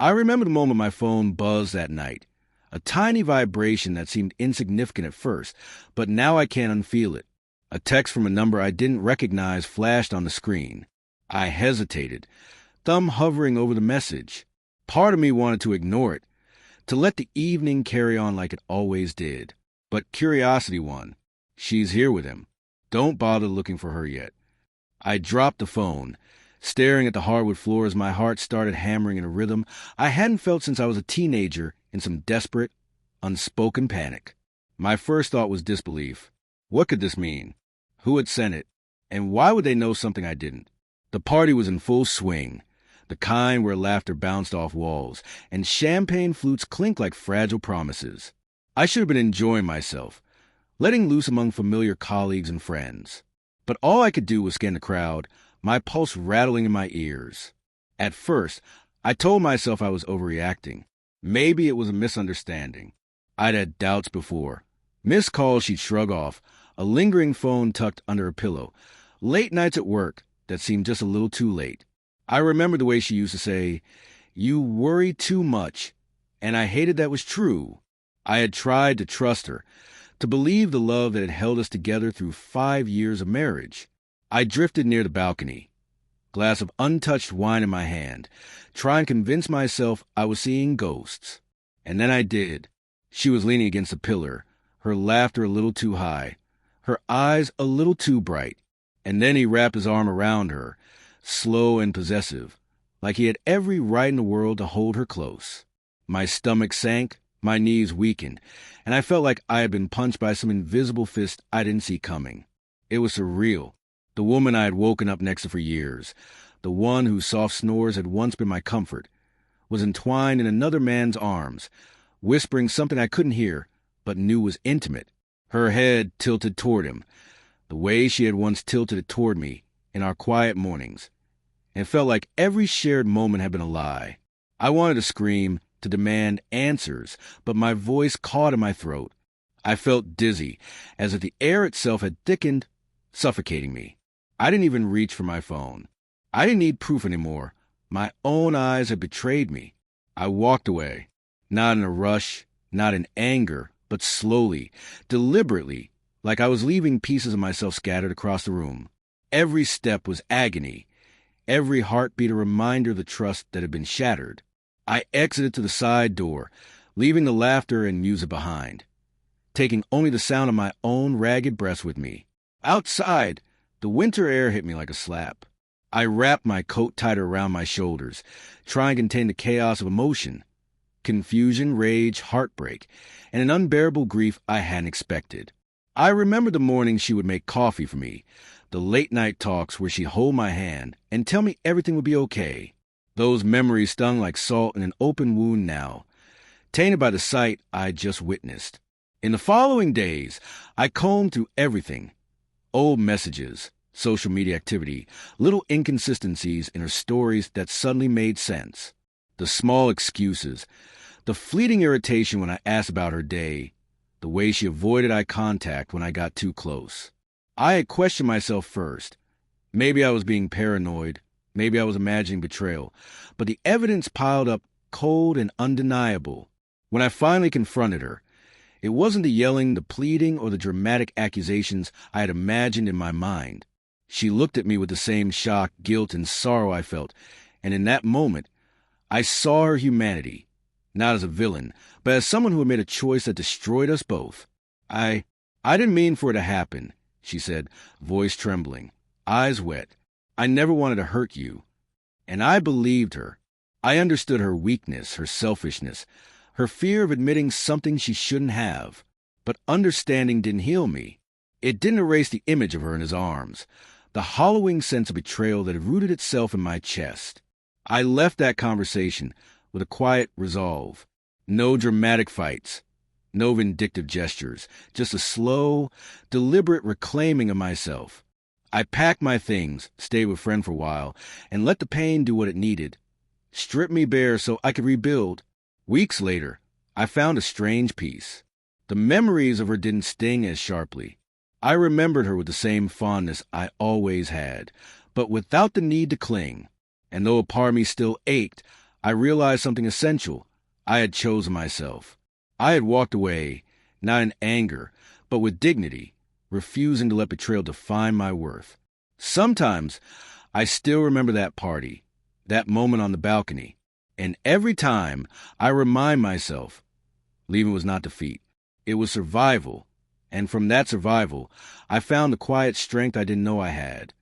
I remember the moment my phone buzzed that night. A tiny vibration that seemed insignificant at first, but now I can't unfeel it. A text from a number I didn't recognize flashed on the screen. I hesitated, thumb hovering over the message. Part of me wanted to ignore it, to let the evening carry on like it always did. But curiosity won. She's here with him. Don't bother looking for her yet. I dropped the phone, staring at the hardwood floor as my heart started hammering in a rhythm I hadn't felt since I was a teenager in some desperate, unspoken panic. My first thought was disbelief. What could this mean? Who had sent it? And why would they know something I didn't? The party was in full swing, the kind where laughter bounced off walls, and champagne flutes clinked like fragile promises. I should have been enjoying myself, letting loose among familiar colleagues and friends. But all I could do was scan the crowd, my pulse rattling in my ears. At first, I told myself I was overreacting. Maybe it was a misunderstanding. I'd had doubts before. Missed calls she'd shrug off, a lingering phone tucked under a pillow, late nights at work that seemed just a little too late. I remembered the way she used to say, "You worry too much," and I hated that was true. I had tried to trust her, to believe the love that had held us together through 5 years of marriage. I drifted near the balcony, glass of untouched wine in my hand, trying to convince myself I was seeing ghosts. And then I did. She was leaning against a pillar, her laughter a little too high, her eyes a little too bright. And then he wrapped his arm around her, slow and possessive, like he had every right in the world to hold her close. My stomach sank, my knees weakened, and I felt like I had been punched by some invisible fist I didn't see coming. It was surreal. The woman I had woken up next to for years, the one whose soft snores had once been my comfort, was entwined in another man's arms, whispering something I couldn't hear, but knew was intimate. Her head tilted toward him, the way she had once tilted it toward me in our quiet mornings. It felt like every shared moment had been a lie. I wanted to scream, to demand answers, but my voice caught in my throat. I felt dizzy, as if the air itself had thickened, suffocating me. I didn't even reach for my phone. I didn't need proof anymore. My own eyes had betrayed me. I walked away, not in a rush, not in anger, but slowly, deliberately, like I was leaving pieces of myself scattered across the room. Every step was agony, every heartbeat a reminder of the trust that had been shattered. I exited to the side door, leaving the laughter and music behind, taking only the sound of my own ragged breaths with me. Outside, the winter air hit me like a slap. I wrapped my coat tighter around my shoulders, trying to contain the chaos of emotion, confusion, rage, heartbreak, and an unbearable grief I hadn't expected. I remembered the mornings she would make coffee for me, the late-night talks where she'd hold my hand and tell me everything would be okay. Those memories stung like salt in an open wound now, tainted by the sight I'd just witnessed. In the following days, I combed through everything. Old messages, social media activity, little inconsistencies in her stories that suddenly made sense. The small excuses, the fleeting irritation when I asked about her day, the way she avoided eye contact when I got too close. I had questioned myself first. Maybe I was being paranoid. Maybe I was imagining betrayal. But the evidence piled up cold and undeniable. When I finally confronted her, it wasn't the yelling, the pleading, or the dramatic accusations I had imagined in my mind. She looked at me with the same shock, guilt, and sorrow I felt, and in that moment, I saw her humanity, not as a villain, but as someone who had made a choice that destroyed us both. I didn't mean for it to happen, she said, voice trembling, eyes wet. I never wanted to hurt you. And I believed her. I understood her weakness, her selfishness, her fear of admitting something she shouldn't have. But understanding didn't heal me. It didn't erase the image of her in his arms, the hollowing sense of betrayal that had rooted itself in my chest. I left that conversation with a quiet resolve. No dramatic fights, no vindictive gestures, just a slow, deliberate reclaiming of myself. I packed my things, stayed with a friend for a while, and let the pain do what it needed. Strip me bare so I could rebuild. Weeks later, I found a strange peace. The memories of her didn't sting as sharply. I remembered her with the same fondness I always had, but without the need to cling. And though a part of me still ached, I realized something essential. I had chosen myself. I had walked away, not in anger, but with dignity, refusing to let betrayal define my worth. Sometimes I still remember that party, that moment on the balcony, and every time I remind myself, leaving was not defeat. It was survival, and from that survival, I found the quiet strength I didn't know I had.